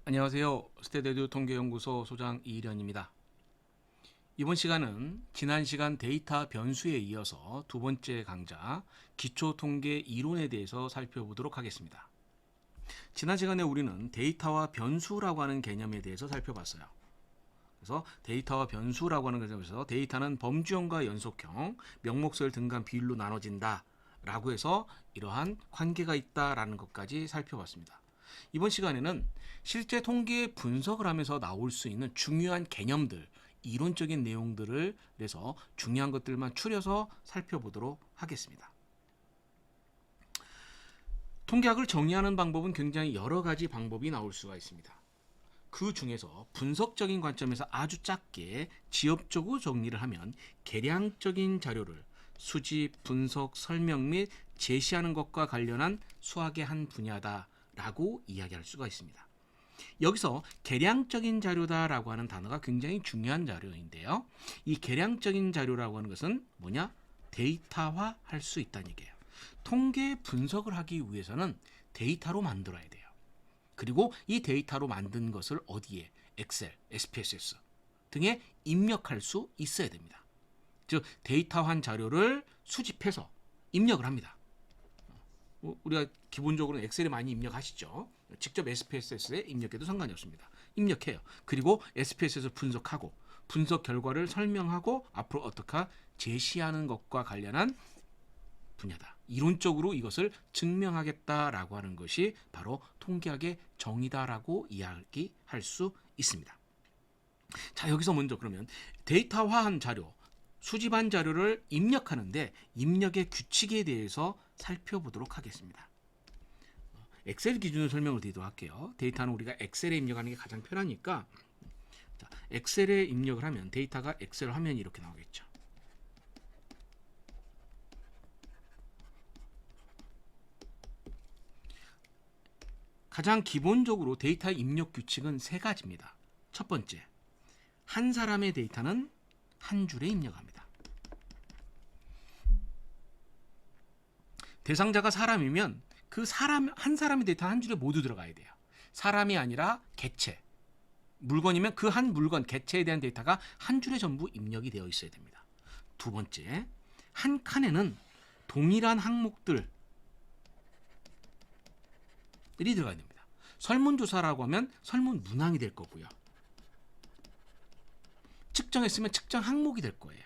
안녕하세요. 스테데듀 통계연구소 소장 이일현입니다. 이번 시간은 지난 시간 데이터 변수에 이어서 두 번째 강좌 기초통계 이론에 대해서 살펴보도록 하겠습니다. 지난 시간에 우리는 데이터와 변수라고 하는 개념에 대해서 살펴봤어요. 그래서 데이터와 변수라고 하는 개념에서 데이터는 범주형과 연속형, 명목설 등간 비율로 나눠진다 라고 해서 이러한 관계가 있다라는 것까지 살펴봤습니다. 이번 시간에는 실제 통계 분석을 하면서 나올 수 있는 중요한 개념들, 이론적인 내용들을 그래서 중요한 것들만 추려서 살펴보도록 하겠습니다. 통계학을 정의하는 방법은 굉장히 여러 가지 방법이 나올 수가 있습니다. 그 중에서 분석적인 관점에서 아주 짧게 지엽적으로 정리를 하면 계량적인 자료를 수집, 분석, 설명 및 제시하는 것과 관련한 수학의 한 분야다라고 이야기할 수가 있습니다. 여기서 계량적인 자료다라고 하는 단어가 굉장히 중요한 자료인데요. 이 계량적인 자료라고 하는 것은 뭐냐? 데이터화 할 수 있다는 얘기예요. 통계 분석을 하기 위해서는 데이터로 만들어야 돼요. 그리고 이 데이터로 만든 것을 어디에? 엑셀, SPSS 등에 입력할 수 있어야 됩니다. 즉 데이터화한 자료를 수집해서 입력을 합니다. 우리가 기본적으로 엑셀에 많이 입력하시죠. 직접 SPSS에 입력해도 상관이 없습니다. 입력해요. 그리고 SPSS를 분석하고 분석 결과를 설명하고 앞으로 어떻게 제시하는 것과 관련한 분야다. 이론적으로 이것을 증명하겠다라고 하는 것이 바로 통계학의 정의다라고 이야기할 수 있습니다. 자, 여기서 먼저 그러면 데이터화한 자료, 수집한 자료를 입력하는데 입력의 규칙에 대해서 살펴보도록 하겠습니다. 엑셀 기준으로 설명을 드리도록 할게요. 데이터는 우리가 엑셀에 입력하는 게 가장 편하니까 자, 엑셀에 입력을 하면 데이터가 엑셀 화면이 이렇게 나오겠죠. 가장 기본적으로 데이터 입력 규칙은 세 가지입니다. 첫 번째, 한 사람의 데이터는 한 줄에 입력합니다. 대상자가 사람이면 그 사람 한 사람의 데이터 한 줄에 모두 들어가야 돼요. 사람이 아니라 개체, 물건이면 그 한 물건, 개체에 대한 데이터가 한 줄에 전부 입력이 되어 있어야 됩니다. 두 번째, 한 칸에는 동일한 항목들이 들어가야 됩니다. 설문조사라고 하면 설문 문항이 될 거고요. 측정했으면 측정 항목이 될 거예요.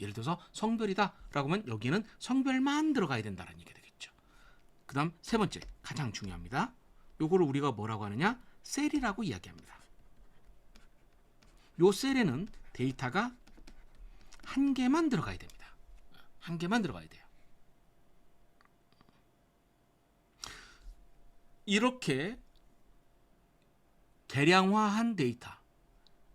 예를 들어서 성별이다 라고 하면 여기는 성별만 들어가야 된다는 얘기가 되겠죠. 그 다음 세 번째, 가장 중요합니다. 요거를 우리가 뭐라고 하느냐? 셀이라고 이야기합니다. 요 셀에는 데이터가 한 개만 들어가야 됩니다. 한 개만 들어가야 돼요. 이렇게 계량화한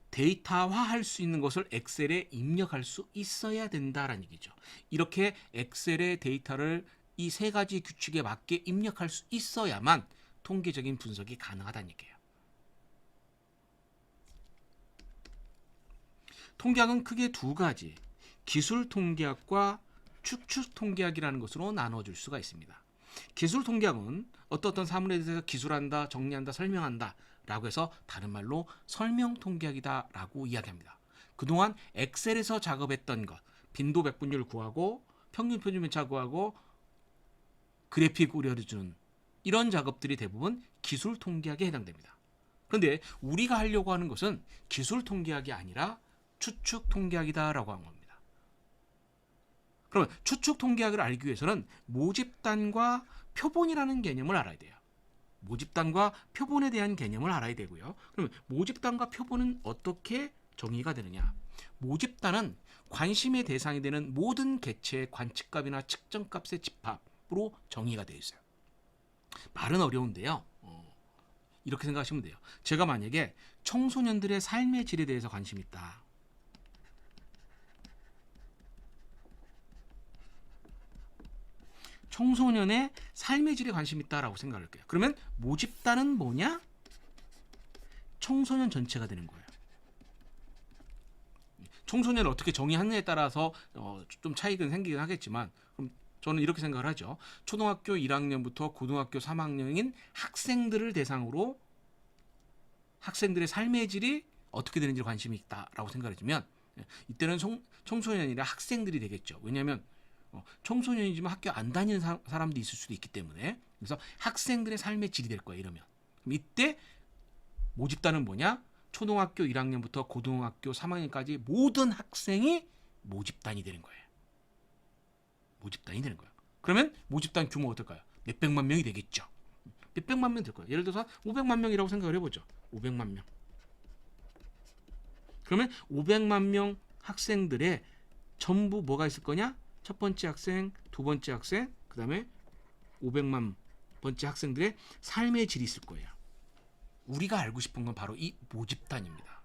데이터화할 수 있는 것을 엑셀에 입력할 수 있어야 된다라는 얘기죠. 이렇게 엑셀의 데이터를 이 세 가지 규칙에 맞게 입력할 수 있어야만 통계적인 분석이 가능하다는 얘기예요. 통계학은 크게 두 가지, 기술 통계학과 추측 통계학이라는 것으로 나눠줄 수가 있습니다. 기술 통계학은 어떤 사물에 대해서 기술한다, 정리한다, 설명한다 라고 해서 다른 말로 설명 통계학이다 라고 이야기합니다. 그동안 엑셀에서 작업했던 것, 빈도 백분율 구하고 평균 표준 편차 구하고 그래픽 우려해주는 이런 작업들이 대부분 기술 통계학에 해당됩니다. 그런데 우리가 하려고 하는 것은 기술 통계학이 아니라 추측 통계학이다 라고 하는 겁니다. 그러면 추측 통계학을 알기 위해서는 모집단과 표본이라는 개념을 알아야 돼요. 모집단과 표본에 대한 개념을 알아야 되고요. 그러면 모집단과 표본은 어떻게 정의가 되느냐? 모집단은 관심의 대상이 되는 모든 개체의 관측값이나 측정값의 집합으로 정의가 되어 있어요. 말은 어려운데요. 이렇게 생각하시면 돼요. 제가 만약에 청소년들의 삶의 질에 대해서 관심이 있다. 청소년의 삶의 질에 관심이 있다라고 생각을 할게요. 그러면 모집단은 뭐냐? 청소년 전체가 되는 거예요. 청소년을 어떻게 정의하느냐에 따라서 좀 차이가 생기긴 하겠지만 그럼 저는 이렇게 생각을 하죠. 초등학교 1학년부터 고등학교 3학년인 학생들을 대상으로 학생들의 삶의 질이 어떻게 되는지 관심이 있다라고 생각해주면 이때는 청소년이 아니라 학생들이 되겠죠. 왜냐하면 청소년이지만 학교 안 다니는 사람도 있을 수도 있기 때문에 그래서 학생들의 삶의 질이 될 거예요. 이러면 그럼 이때 모집단은 뭐냐? 초등학교 1학년부터 고등학교 3학년까지 모든 학생이 모집단이 되는 거예요. 모집단이 되는 거예요. 그러면 모집단 규모가 어떨까요? 몇백만 명이 되겠죠. 몇백만 명 될 거예요. 예를 들어서 500만 명이라고 생각을 해보죠. 500만 명. 그러면 500만 명 학생들의 전부 뭐가 있을 거냐? 첫 번째 학생, 두 번째 학생, 그 다음에 500만 번째 학생들의 삶의 질이 있을 거예요. 우리가 알고 싶은 건 바로 이 모집단입니다.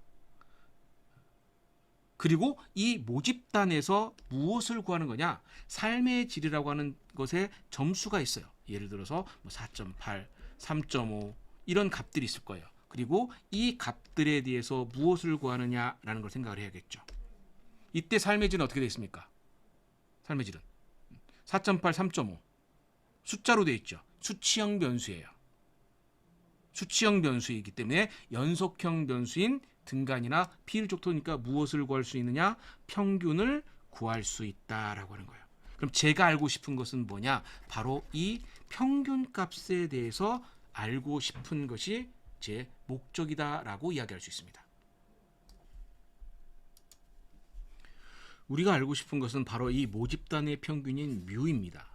그리고 이 모집단에서 무엇을 구하는 거냐? 삶의 질이라고 하는 것에 점수가 있어요. 예를 들어서 4.8, 3.5 이런 값들이 있을 거예요. 그리고 이 값들에 대해서 무엇을 구하느냐라는 걸 생각을 해야겠죠. 이때 삶의 질은 어떻게 되어 있습니까? 삶의 질은 4.8, 3.5 숫자로 되어 있죠. 수치형 변수예요. 수치형 변수이기 때문에 연속형 변수인 등간이나 비일족토니까 무엇을 구할 수 있느냐? 평균을 구할 수 있다라고 하는 거예요. 그럼 제가 알고 싶은 것은 뭐냐? 바로 이 평균 값에 대해서 알고 싶은 것이 제 목적이다라고 이야기할 수 있습니다. 우리가 알고 싶은 것은 바로 이 모집단의 평균인 뮤입니다.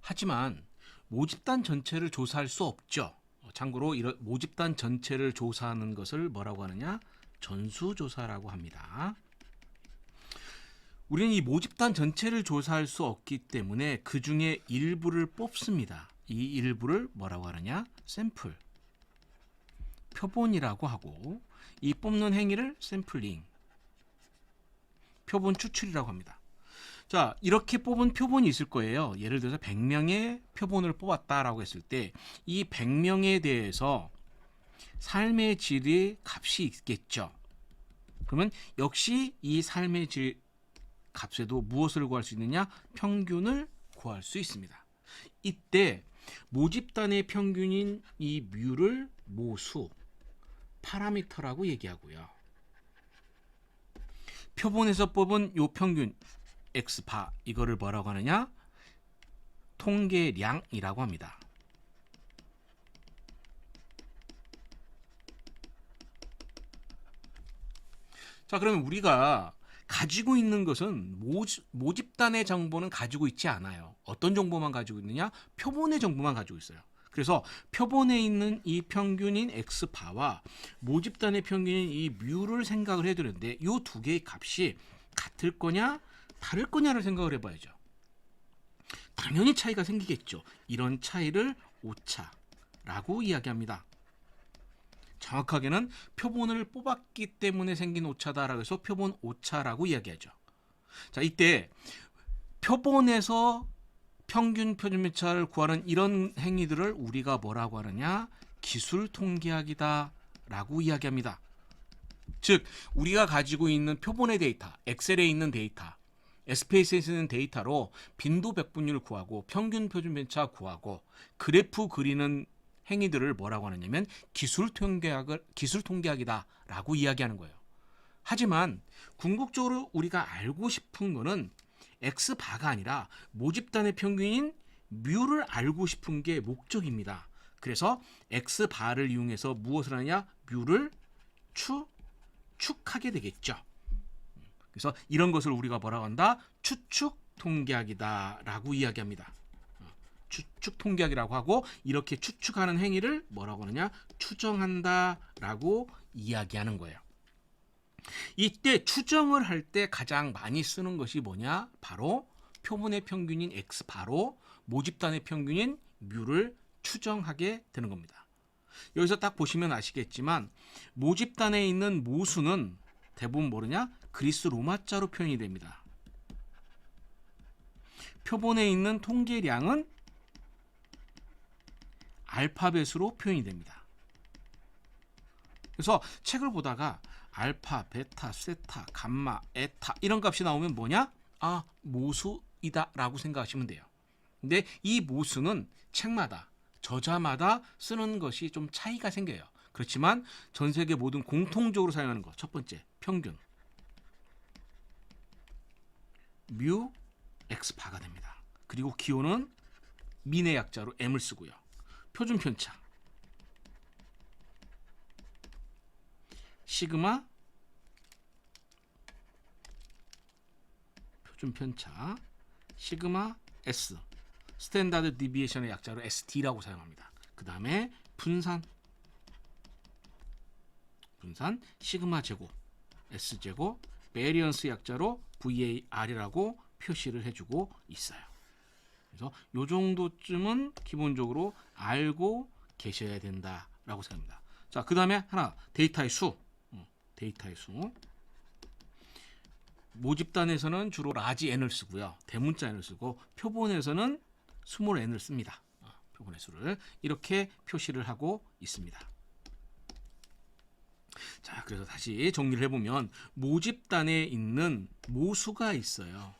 하지만 모집단 전체를 조사할 수 없죠. 참고로 이런 모집단 전체를 조사하는 것을 뭐라고 하느냐? 전수조사라고 합니다. 우리는 이 모집단 전체를 조사할 수 없기 때문에 그 중에 일부를 뽑습니다. 이 일부를 뭐라고 하느냐? 샘플, 표본이라고 하고 이 뽑는 행위를 샘플링, 표본 추출이라고 합니다. 자, 이렇게 뽑은 표본이 있을 거예요. 예를 들어서 100명의 표본을 뽑았다라고 했을 때 이 100명에 대해서 삶의 질의 값이 있겠죠. 그러면 역시 이 삶의 질 값에도 무엇을 구할 수 있느냐? 평균을 구할 수 있습니다. 이때 모집단의 평균인 이 뮤를 모수, 파라미터라고 얘기하고요. 표본에서 뽑은 요 평균 X바 이거를 뭐라고 하느냐? 통계량이라고 합니다. 자, 그러면 우리가 가지고 있는 것은 모집단의 정보는 가지고 있지 않아요. 어떤 정보만 가지고 있느냐? 표본의 정보만 가지고 있어요. 그래서 표본에 있는 이 평균인 X바와 모집단의 평균인 이 뮤를 생각을 해야 되는데 이 두 개의 값이 같을 거냐 다를 거냐를 생각을 해봐야죠. 당연히 차이가 생기겠죠. 이런 차이를 오차라고 이야기합니다. 정확하게는 표본을 뽑았기 때문에 생긴 오차다라고 해서 표본 오차라고 이야기하죠. 자, 이때 표본에서 평균 표준매차를 구하는 이런 행위들을 우리가 뭐라고 하느냐? 기술 통계학이다 라고 이야기합니다. 즉 우리가 가지고 있는 표본의 데이터, 엑셀에 있는 데이터, SPSS에 있는 데이터로 빈도 백분율 구하고 평균 표준매차 구하고 그래프 그리는 행위들을 뭐라고 하느냐면 기술 통계학이다 라고 이야기하는 거예요. 하지만 궁극적으로 우리가 알고 싶은 거는 X바가 아니라 모집단의 평균인 뮤를 알고 싶은 게 목적입니다. 그래서 X바를 이용해서 무엇을 하느냐? 뮤를 추측하게 되겠죠. 그래서 이런 것을 우리가 뭐라고 한다? 추측 통계학이다 라고 이야기합니다. 추측 통계학이라고 하고 이렇게 추측하는 행위를 뭐라고 하느냐? 추정한다 라고 이야기하는 거예요. 이때 추정을 할 때 가장 많이 쓰는 것이 뭐냐? 바로 표본의 평균인 X바로 모집단의 평균인 뮤를 추정하게 되는 겁니다. 여기서 딱 보시면 아시겠지만 모집단에 있는 모수는 대부분 뭐냐? 그리스 로마자로 표현이 됩니다. 표본에 있는 통계량은 알파벳으로 표현이 됩니다. 그래서 책을 보다가 알파, 베타, 세타, 감마, 에타 이런 값이 나오면 뭐냐? 아, 모수이다 라고 생각하시면 돼요. 근데 이 모수는 책마다 저자마다 쓰는 것이 좀 차이가 생겨요. 그렇지만 전 세계 모든 공통적으로 사용하는 거 첫 번째 평균 뮤 x 바가 됩니다. 그리고 기호는 민의 약자로 m을 쓰고요. 표준 편차 시그마 표준 편차 시그마 s 스탠다드 디비에이션의 약자로 SD라고 사용합니다. 그 다음에 분산 시그마 제곱 S 제곱 베리언스 약자로 VAR이라고 표시를 해주고 있어요. 그래서 이 정도쯤은 기본적으로 알고 계셔야 된다라고 생각합니다. 자, 그 다음에 하나 데이터의 수. 모집단에서는 주로 라지 n을 쓰고요. 대문자 n을 쓰고 표본에서는 스몰 n을 씁니다. 표본의 수를 이렇게 표시를 하고 있습니다. 자, 그래서 다시 정리를 해보면 모집단에 있는 모수가 있어요.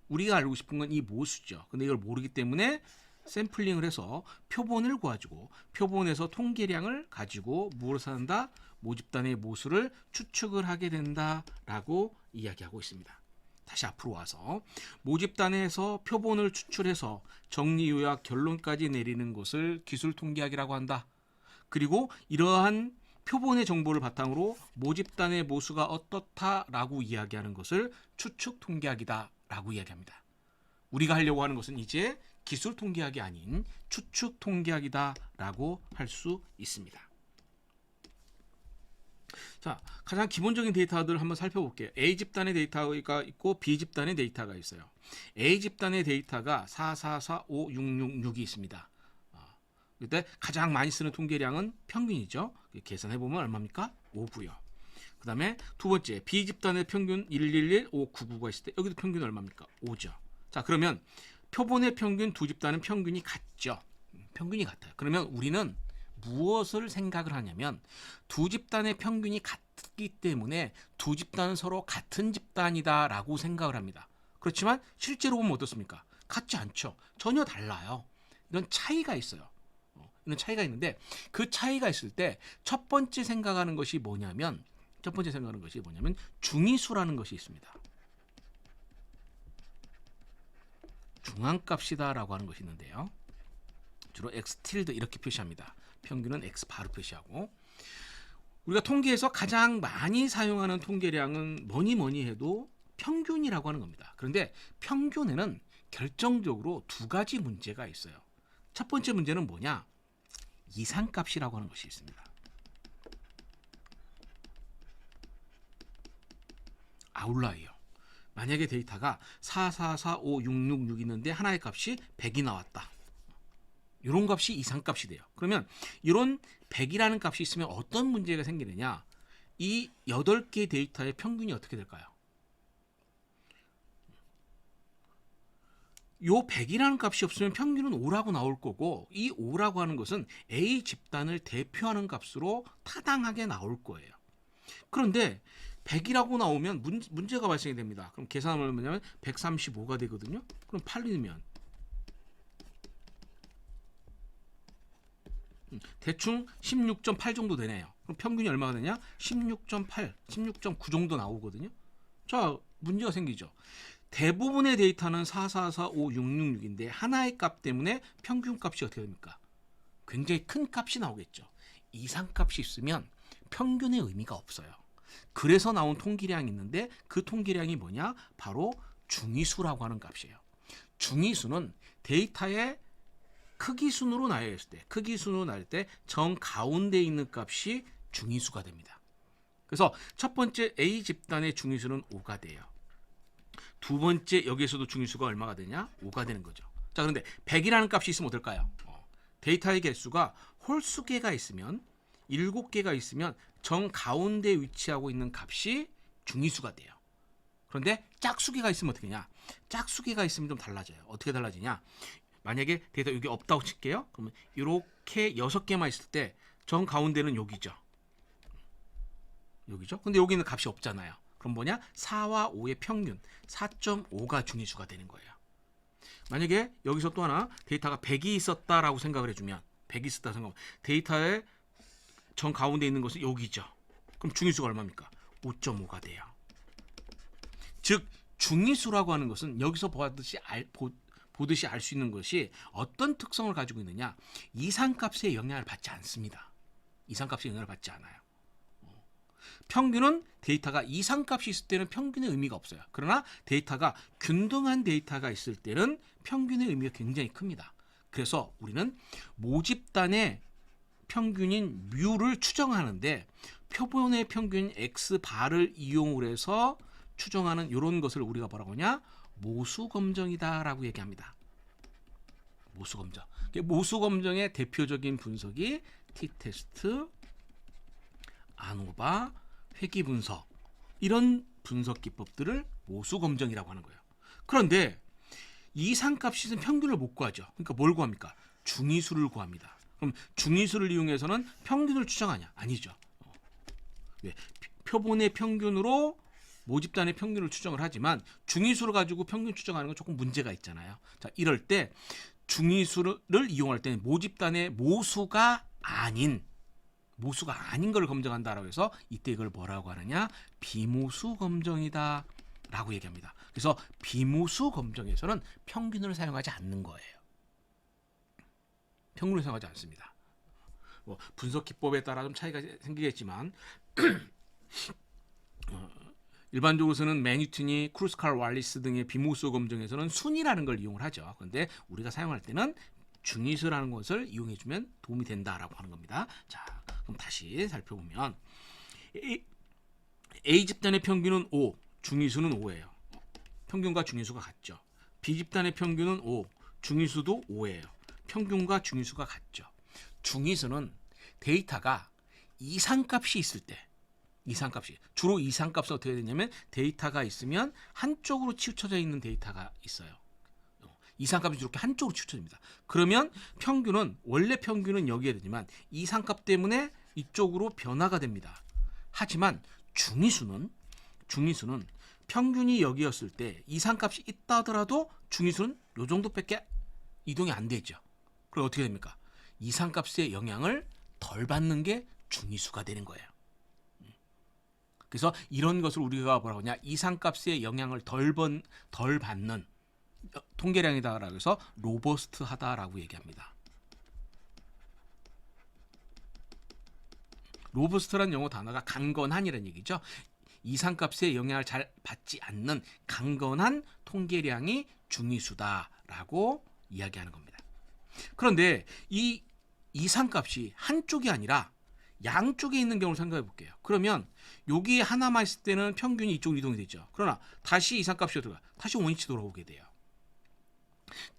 우리가 알고 싶은 건 이 모수죠. 근데 이걸 모르기 때문에 샘플링을 해서 표본을 구해주고 표본에서 통계량을 가지고 무엇을 한다? 모집단의 모수를 추측을 하게 된다라고 이야기하고 있습니다. 다시 앞으로 와서 모집단에서 표본을 추출해서 정리 요약 결론까지 내리는 것을 기술 통계학이라고 한다. 그리고 이러한 표본의 정보를 바탕으로 모집단의 모수가 어떻다라고 이야기하는 것을 추측 통계학이다라고 이야기합니다. 우리가 하려고 하는 것은 이제 기술 통계학이 아닌 추측 통계학이다라고 할 수 있습니다. 자, 가장 기본적인 데이터들 한번 살펴볼게요. A 집단의 데이터가 있고 B 집단의 데이터가 있어요. A 집단의 데이터가 4445666이 있습니다. 그때 가장 많이 쓰는 통계량은 평균이죠. 계산해 보면 얼마입니까? 5고요. 그 다음에 두 번째 B 집단의 평균 111599가 있을 때 여기도 평균 얼마입니까? 5죠. 자, 그러면 표본의 평균 두 집단은 평균이 같죠. 평균이 같아요. 그러면 우리는 무엇을 생각을 하냐면 두 집단의 평균이 같기 때문에 두 집단은 서로 같은 집단이다라고 생각을 합니다. 그렇지만 실제로 보면 어떻습니까? 같지 않죠. 전혀 달라요. 이런 차이가 있어요. 이런 차이가 있는데 그 차이가 있을 때 첫 번째 생각하는 것이 뭐냐면 중위수라는 것이 있습니다. 중앙값이다라고 하는 것이 있는데요. 주로 x tilde 이렇게 표시합니다. 평균은 x 바로 표시하고 우리가 통계에서 가장 많이 사용하는 통계량은 뭐니 해도 평균이라고 하는 겁니다. 그런데 평균에는 결정적으로 두 가지 문제가 있어요. 첫 번째 문제는 뭐냐? 이상값이라고 하는 것이 있습니다. 아웃라이어. 만약에 데이터가 4445666 있는데 하나의 값이 100이 나왔다. 이런 값이 이상값이 돼요. 그러면 이런 100이라는 값이 있으면 어떤 문제가 생기느냐? 이 8개 데이터의 평균이 어떻게 될까요? 요 100이라는 값이 없으면 평균은 5라고 나올 거고 이 5라고 하는 것은 A 집단을 대표하는 값으로 타당하게 나올 거예요. 그런데 100이라고 나오면 문제가 발생이 됩니다. 그럼 계산하면 뭐냐면 135가 되거든요. 그럼 8이면 대충 16.8 정도 되네요. 그럼 평균이 얼마가 되냐? 16.8, 16.9 정도 나오거든요. 자, 문제가 생기죠. 대부분의 데이터는 4445666인데 하나의 값 때문에 평균 값이 어떻게 됩니까? 굉장히 큰 값이 나오겠죠. 이상값이 있으면 평균의 의미가 없어요. 그래서 나온 통계량이 있는데 그 통계량이 뭐냐? 바로 중위수라고 하는 값이에요. 중위수는 데이터의 크기 순으로 나열했을 때 정 가운데 있는 값이 중위수가 됩니다. 그래서 첫 번째 A 집단의 중위수는 5가 돼요. 두 번째 여기에서도 중위수가 얼마가 되냐? 5가 되는 거죠. 자, 그런데 100이라는 값이 있으면 어떨까요? 데이터의 개수가 홀수개가 있으면 7개가 있으면 정 가운데 위치하고 있는 값이 중위수가 돼요. 그런데 짝수개가 있으면 어떻게 되냐? 짝수개가 있으면 좀 달라져요. 어떻게 달라지냐? 만약에 데이터 여기 없다고 칠게요. 그러면 이렇게 6개만 있을 때 정 가운데는 여기죠. 근데 여기는 값이 없잖아요. 그럼 뭐냐? 4와 5의 평균 4.5가 중위수가 되는 거예요. 만약에 여기서 또 하나 데이터가 100이 있었다라고 생각을 해주면 100이 있었다 생각하면 데이터의 정 가운데 있는 것은 여기죠. 그럼 중위수가 얼마입니까? 5.5가 돼요. 즉 중위수라고 하는 것은 여기서 보듯이 알 수 있는 것이 어떤 특성을 가지고 있느냐, 이상값의 영향을 받지 않습니다. 이상값의 영향을 받지 않아요. 평균은 데이터가 이상값이 있을 때는 평균의 의미가 없어요. 그러나 데이터가 균등한 데이터가 있을 때는 평균의 의미가 굉장히 큽니다. 그래서 우리는 모집단의 평균인 뮤를 추정하는데 표본의 평균 x바를 이용을 해서 추정하는 이런 것을 우리가 뭐라고 하냐? 모수검정이다라고 얘기합니다. 모수검정. 모수검정의 대표적인 분석이 t-테스트, 아노바, 회귀분석, 이런 분석 기법들을 모수검정이라고 하는 거예요. 그런데 이상값이 있으면 평균을 못 구하죠. 그러니까 뭘 구합니까? 중위수를 구합니다. 그럼 중위수를 이용해서는 평균을 추정하냐? 아니죠. 왜? 표본의 평균으로 모집단의 평균을 추정을 하지만 중위수를 가지고 평균 추정하는 건 조금 문제가 있잖아요. 자, 이럴 때 중위수를 이용할 때는 모집단의 모수가 아닌 걸 검정한다라고 해서 이때 이걸 뭐라고 하느냐? 비모수 검정이다 라고 얘기합니다. 그래서 비모수 검정에서는 평균을 사용하지 않는 거예요. 평균을 사용하지 않습니다. 뭐 분석 기법에 따라 좀 차이가 생기겠지만 일반적으로는 매니튜니, 크루스칼 왈리스 등의 비모수 검정에서는 순이라는 걸 이용을 하죠. 그런데 우리가 사용할 때는 중위수라는 것을 이용해주면 도움이 된다라고 하는 겁니다. 자, 그럼 다시 살펴보면 A집단의 평균은 5, 중위수는 5예요. 평균과 중위수가 같죠. B집단의 평균은 5, 중위수도 5예요. 평균과 중위수가 같죠. 중위수는 데이터가 이상값이 있을 때, 주로 이상값은 어떻게 되냐면 데이터가 있으면 한쪽으로 치우쳐져 있는 데이터가 있어요. 이상값이 이렇게 한쪽으로 치우쳐집니다. 그러면 평균은 원래 평균은 여기에 되지만 이상값 때문에 이쪽으로 변화가 됩니다. 하지만 중위수는 평균이 여기였을 때 이상값이 있다 하더라도 중위수는 이 정도밖에 이동이 안 되죠. 그럼 어떻게 됩니까? 이상값의 영향을 덜 받는 게 중위수가 되는 거예요. 그래서 이런 것을 우리가 뭐라고 하냐? 이상값의 영향을 덜 받는 통계량이다라고 해서 로버스트하다라고 얘기합니다. 로버스트라는 영어 단어가 강건한이라는 얘기죠. 이상값의 영향을 잘 받지 않는 강건한 통계량이 중위수다라고 이야기하는 겁니다. 그런데 이 이상값이 한쪽이 아니라 양쪽에 있는 경우를 생각해 볼게요. 그러면 여기 하나만 있을 때는 평균이 이쪽으로 이동이 되죠. 그러나 다시 이상값이 다시 원위치 돌아오게 돼요.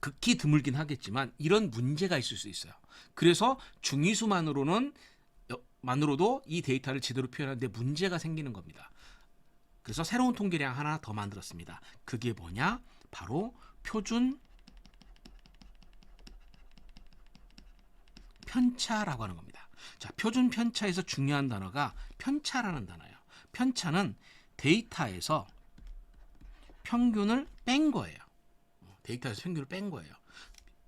극히 드물긴 하겠지만 이런 문제가 있을 수 있어요. 그래서 중위수만으로도 이 데이터를 제대로 표현하는데 문제가 생기는 겁니다. 그래서 새로운 통계량 하나 더 만들었습니다. 그게 뭐냐? 바로 표준 편차라고 하는 겁니다. 자, 표준 편차에서 중요한 단어가 편차라는 단어예요. 편차는 데이터에서 평균을 뺀 거예요. 데이터에서 평균을 뺀 거예요.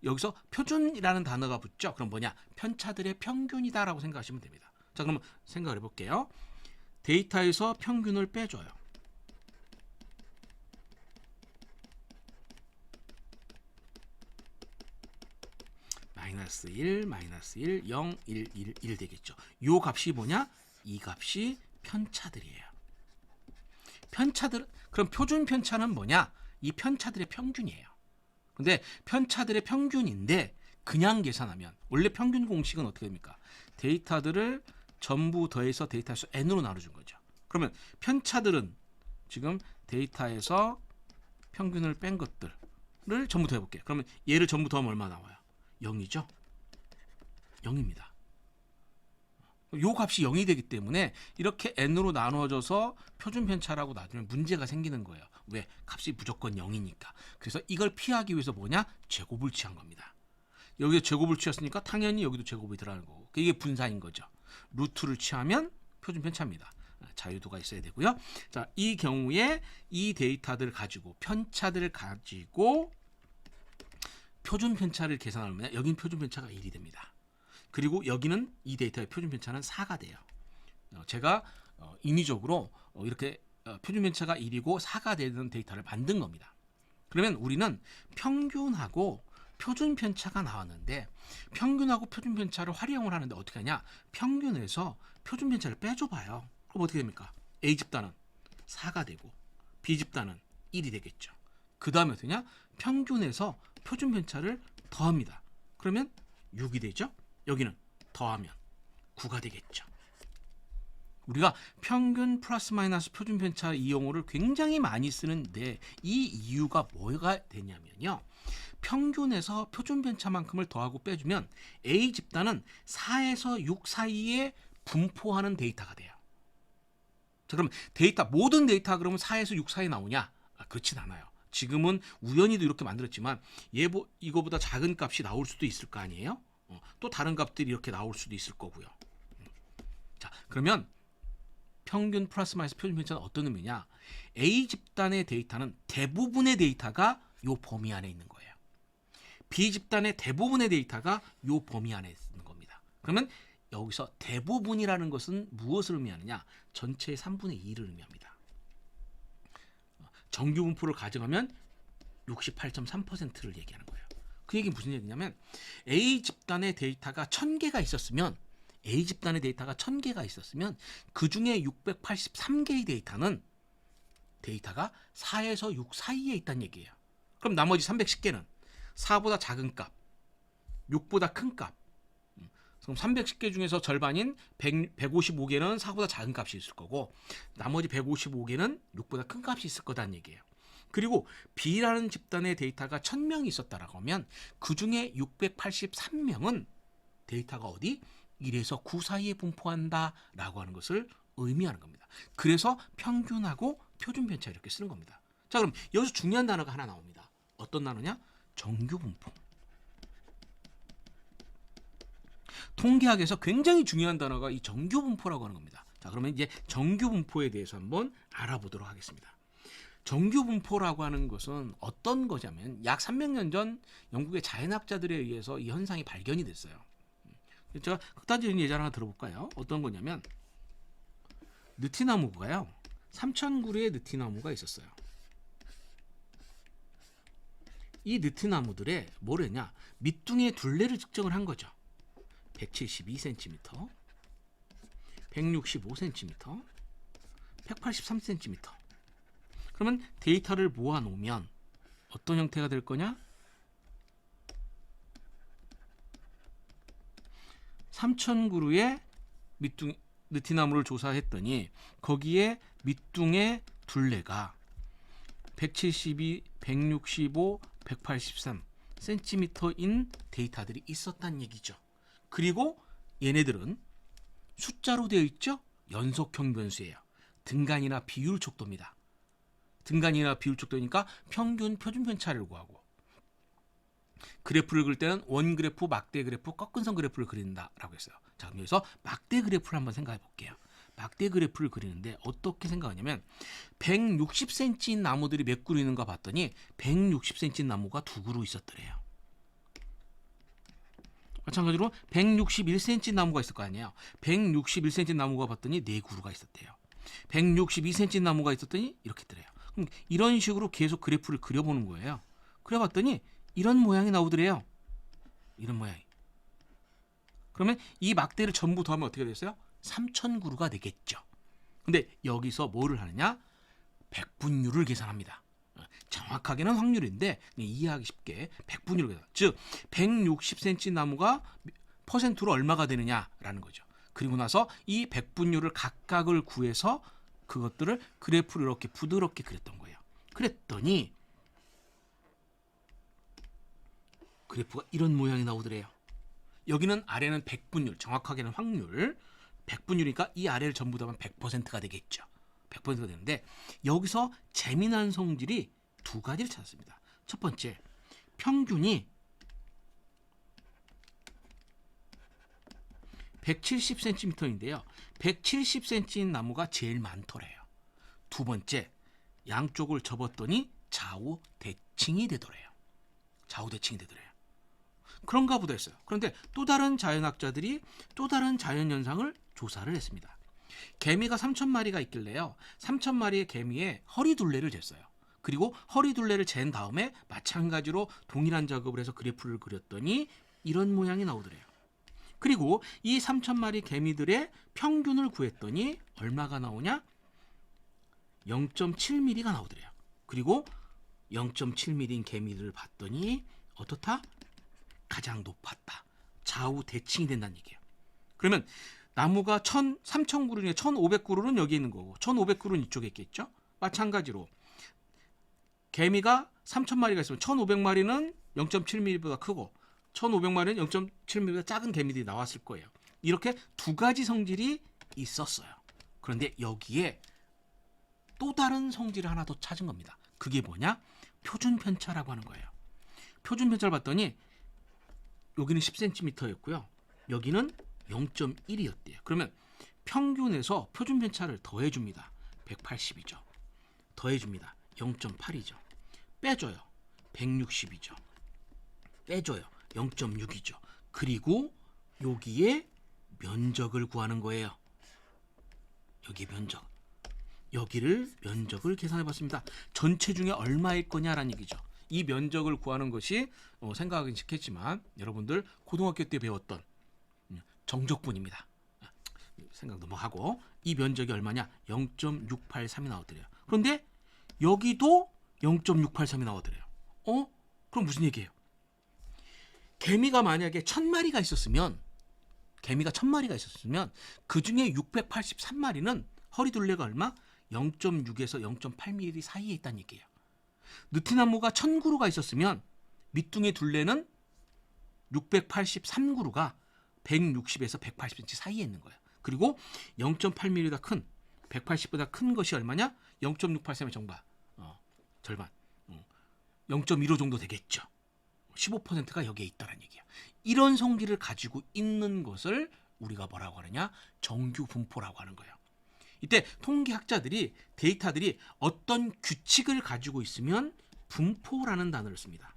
여기서 표준이라는 단어가 붙죠. 그럼 뭐냐? 편차들의 평균이다라고 생각하시면 됩니다. 자, 그럼 생각을 해볼게요. 데이터에서 평균을 빼줘요. 마이너스 1, 마이너스 1, 0, 1, 1, 1 되겠죠. 요 값이 뭐냐? 이 값이 편차들이에요. 그럼 표준 편차는 뭐냐? 이 편차들의 평균이에요. 근데 편차들의 평균인데 그냥 계산하면 원래 평균 공식은 어떻게 됩니까? 데이터들을 전부 더해서 데이터 수 n으로 나눠준 거죠. 그러면 편차들은 지금 데이터에서 평균을 뺀 것들을 전부 더해볼게요. 그러면 얘를 전부 더하면 얼마 나와요? 0이죠? 0입니다. 요 값이 0이 되기 때문에 이렇게 n으로 나눠져서 표준 편차라고 놔두면 문제가 생기는 거예요. 왜? 값이 무조건 0이니까. 그래서 이걸 피하기 위해서 뭐냐? 제곱을 취한 겁니다. 여기에 제곱을 취했으니까 당연히 여기도 제곱이 들어가는 거고. 이게 분산인 거죠. 루트를 취하면 표준 편차입니다. 자유도가 있어야 되고요. 자, 이 경우에 이 데이터들을 가지고 편차들을 가지고 표준 편차를 계산하면 여긴 표준 편차가 1이 됩니다. 그리고 여기는 이 데이터의 표준 편차는 4가 돼요. 제가 인위적으로 이렇게 표준 편차가 1이고 4가 되는 데이터를 만든 겁니다. 그러면 우리는 평균하고 표준 편차가 나왔는데 평균하고 표준 편차를 활용을 하는데 어떻게 하냐? 평균에서 표준 편차를 빼줘봐요. 그럼 어떻게 됩니까? A 집단은 4가 되고 B 집단은 1이 되겠죠. 그 다음에 어떠냐? 평균에서 표준 편차를 더합니다. 그러면 6이 되죠. 여기는 더하면 9가 되겠죠. 우리가 평균 플러스 마이너스 표준 편차 이 용어를 굉장히 많이 쓰는데 이 이유가 뭐가 되냐면요. 평균에서 표준 편차만큼을 더하고 빼주면 A 집단은 4에서 6 사이에 분포하는 데이터가 돼요. 자, 그럼 모든 데이터가 그러면 4에서 6 사이에 나오냐? 그렇진 않아요. 지금은 우연히도 이렇게 만들었지만 이거보다 작은 값이 나올 수도 있을 거 아니에요? 또 다른 값들이 이렇게 나올 수도 있을 거고요. 자, 그러면 평균 플러스 마이너스 표준 편차는 어떤 의미냐? A 집단의 데이터는 대부분의 데이터가 이 범위 안에 있는 거예요. B 집단의 대부분의 데이터가 이 범위 안에 있는 겁니다. 그러면 여기서 대부분이라는 것은 무엇을 의미하느냐? 전체의 3분의 2를 의미합니다. 정규 분포를 가져가면 68.3%를 얘기하는 거예요. 그 얘기는 무슨 얘기냐면 A 집단의 데이터가 1000개가 있었으면 그 중에 683개의 데이터가 4에서 6 사이에 있다는 얘기예요. 그럼 나머지 310개는 4보다 작은 값, 6보다 큰 값. 그럼 310개 중에서 절반인 155개는 4보다 작은 값이 있을 거고 나머지 155개는 6보다 큰 값이 있을 거다는 얘기예요. 그리고 B라는 집단의 데이터가 1000명이 있었다라고 하면 그 중에 683명은 데이터가 어디? 1에서 9 사이에 분포한다라고 하는 것을 의미하는 겁니다. 그래서 평균하고 표준 편차 이렇게 쓰는 겁니다. 자, 그럼 여기서 중요한 단어가 하나 나옵니다. 어떤 단어냐? 정규 분포. 통계학에서 굉장히 중요한 단어가 이 정규 분포라고 하는 겁니다. 자, 그러면 이제 정규 분포에 대해서 한번 알아보도록 하겠습니다. 정규 분포라고 하는 것은 어떤 거냐면 약 300년 전 영국의 자연학자들에 의해서 이 현상이 발견이 됐어요. 제가 극단적인 예를 하나 들어볼까요? 어떤 거냐면 느티나무가요. 3,000그루의 느티나무가 있었어요. 이 느티나무들의 뭐랬냐? 밑둥의 둘레를 측정을 한 거죠. 172cm, 165cm, 183cm. 그러면 데이터를 모아놓으면 어떤 형태가 될 거냐? 3,000그루의 느티나무를 조사했더니 거기에 밑둥의 둘레가 172, 165, 183cm인 데이터들이 있었다는 얘기죠. 그리고 얘네들은 숫자로 되어 있죠? 연속형 변수예요. 등간이나 비율 척도입니다. 등간이나 비율 척도니까 평균 표준 편차를 구하고 그래프를 그릴 때는 원 그래프, 막대 그래프, 꺾은선 그래프를 그린다라고 했어요. 자, 그럼 여기서 막대 그래프를 한번 생각해 볼게요. 막대 그래프를 그리는데 어떻게 생각하냐면 160cm인 나무들이 몇 그루 있는가 봤더니 160cm인 나무가 2그루 있었더래요. 마찬가지로 161cm 나무가 있을 거 아니에요. 161cm 나무가 봤더니 4그루가 있었대요. 162cm 나무가 있었더니 이렇게 있더래요. 그럼 이런 식으로 계속 그래프를 그려보는 거예요. 그려봤더니 이런 모양이 나오더래요. 이런 모양이. 그러면 이 막대를 전부 더하면 어떻게 됐어요? 3,000그루가 되겠죠. 근데 여기서 뭐를 하느냐? 백분율을 계산합니다. 정확하게는 확률인데 이해하기 쉽게 백분율을 계산. 즉 160cm 나무가 퍼센트로 얼마가 되느냐라는 거죠. 그리고 나서 이 백분율을 각각을 구해서 그것들을 그래프를 이렇게 부드럽게 그렸던 거예요. 그랬더니 그래프가 이런 모양이 나오더래요. 여기는 아래는 백분율, 정확하게는 확률. 백분율이니까 이 아래를 전부 더하면 100%가 되겠죠. 100%가 되는데 여기서 재미난 성질이 두 가지를 찾았습니다. 첫 번째, 평균이 170cm인데요. 170cm인 나무가 제일 많더래요. 두 번째, 양쪽을 접었더니 좌우 대칭이 되더래요. 좌우 대칭이 되더래요. 그런가 보다 했어요. 그런데 또 다른 자연학자들이 또 다른 자연현상을 조사를 했습니다. 개미가 3,000마리가 있길래요. 3,000마리의 개미의 허리둘레를 쟀어요. 그리고 허리둘레를 잰 다음에 마찬가지로 동일한 작업을 해서 그래프를 그렸더니 이런 모양이 나오더래요. 그리고 이 3,000마리 개미들의 평균을 구했더니 얼마가 나오냐? 0.7mm가 나오더래요. 그리고 0.7mm인 개미들을 봤더니 어떻다? 가장 높았다. 좌우 대칭이 된다는 얘기예요. 그러면 나무가 3,000그루에 1,500그루는 여기 있는 거고 1,500그루는 이쪽에 있겠죠? 마찬가지로 개미가 3,000마리가 있으면 1,500마리는 0.7mm보다 크고 1,500마리는 0.7mm보다 작은 개미들이 나왔을 거예요. 이렇게 두 가지 성질이 있었어요. 그런데 여기에 또 다른 성질을 하나 더 찾은 겁니다. 그게 뭐냐? 표준 편차라고 하는 거예요. 표준 편차를 봤더니 여기는 10cm였고요. 여기는 0.1이었대요. 그러면 평균에서 표준 편차를 더해줍니다. 180이죠. 더해줍니다. 0.8이죠. 빼줘요. 160이죠. 빼줘요. 0.6이죠. 그리고 여기에 면적을 구하는 거예요. 여기 면적. 여기를 면적을 계산해 봤습니다. 전체 중에 얼마일 거냐라는 얘기죠. 이 면적을 구하는 것이 생각하긴 쉽겠지만 여러분들 고등학교 때 배웠던 정적분입니다. 생각 넘어가고 이 면적이 얼마냐? 0.683이 나오더래요. 그런데 여기도 0.683이 나오더래요. 그럼 무슨 얘기예요? 개미가 만약에 1,000마리가 있었으면 그 중에 683마리는 허리둘레가 얼마? 0.6에서 0.8mm 사이에 있다는 얘기예요. 느티나무가 1,000그루가 있었으면 밑둥의 둘레는 683그루가 160에서 180cm 사이에 있는 거예요. 그리고 0.8mm보다 큰 180보다 큰 것이 얼마냐? 0.683의 절반 0.15 정도 되겠죠. 15%가 여기에 있다는 얘기예요. 이런 성질을 가지고 있는 것을 우리가 뭐라고 하느냐? 정규 분포라고 하는 거예요. 이때 통계학자들이 데이터들이 어떤 규칙을 가지고 있으면 분포라는 단어를 씁니다.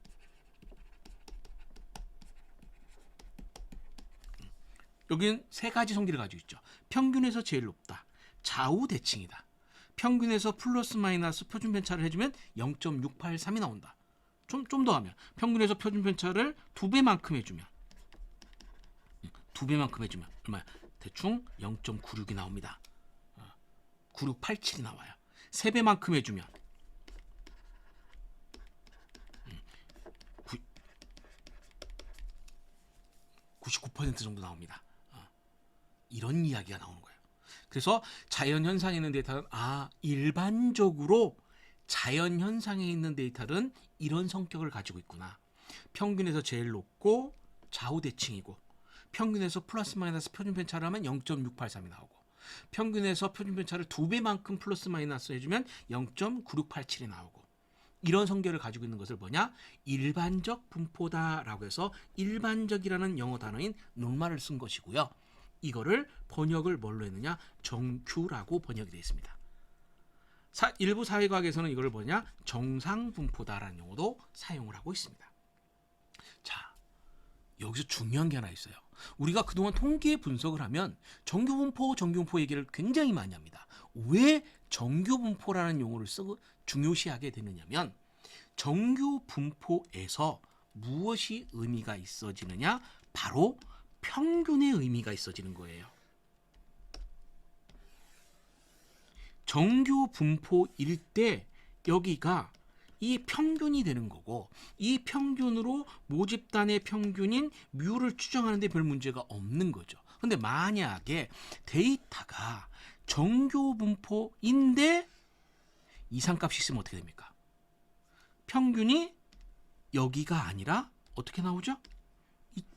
여기는 세 가지 성질을 가지고 있죠. 평균에서 제일 높다. 좌우 대칭이다. 평균에서 플러스 마이너스 표준 편차를 해주면 0.683이 나온다. 좀 더 하면 평균에서 표준 편차를 2배만큼 해주면 얼마야? 대충 0.96이 나옵니다. 9687이 나와요. 3배만큼 해주면 99% 정도 나옵니다. 이런 이야기가 나오는 거예요. 그래서 자연현상에 있는 데이터는 일반적으로 자연현상에 있는 데이터는 이런 성격을 가지고 있구나. 평균에서 제일 높고 좌우대칭이고 평균에서 플러스 마이너스 표준 편차를 하면 0.683이 나오고 평균에서 표준 편차를 2배만큼 플러스 마이너스 해주면 0.9687이 나오고 이런 성격을 가지고 있는 것을 뭐냐? 일반적 분포다라고 해서 일반적이라는 영어 단어인 normal을 쓴 것이고요. 이거를 번역을 뭘로 했느냐? 정규라고 번역이 되어 있습니다. 일부 사회과학에서는 이걸 뭐냐? 정상분포다라는 용어도 사용을 하고 있습니다. 자, 여기서 중요한 게 하나 있어요. 우리가 그동안 통계 분석을 하면 정규분포 얘기를 굉장히 많이 합니다. 왜 정규분포라는 용어를 쓰고 중요시하게 되느냐면 정규분포에서 무엇이 의미가 있어지느냐? 바로 평균의 의미가 있어지는 거예요. 정규분포일 때 여기가 이 평균이 되는 거고 이 평균으로 모집단의 평균인 뮤를 추정하는데 별 문제가 없는 거죠. 근데 만약에 데이터가 정규분포인데 이상값이 있으면 어떻게 됩니까? 평균이 여기가 아니라 어떻게 나오죠?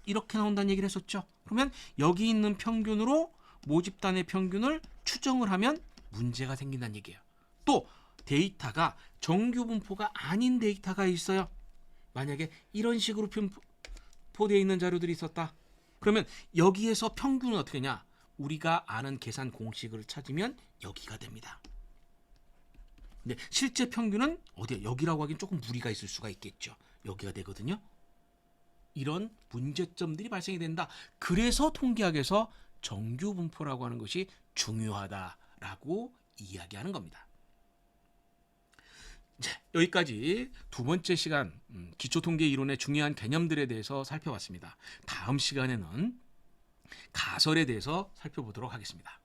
이렇게 나온다는 얘기를 했었죠. 그러면 여기 있는 평균으로 모집단의 평균을 추정을 하면 문제가 생긴다는 얘기예요. 또 데이터가 정규분포가 아닌 데이터가 있어요. 만약에 이런 식으로 분포되어 있는 자료들이 있었다. 그러면 여기에서 평균은 어떻게 되냐? 우리가 아는 계산 공식을 찾으면 여기가 됩니다. 근데 실제 평균은 어디야? 여기라고 하긴 조금 무리가 있을 수가 있겠죠. 여기가 되거든요. 이런 문제점들이 발생이 된다. 그래서 통계학에서 정규 분포라고 하는 것이 중요하다라고 이야기하는 겁니다. 여기까지 두 번째 시간 기초통계 이론의 중요한 개념들에 대해서 살펴봤습니다. 다음 시간에는 가설에 대해서 살펴보도록 하겠습니다.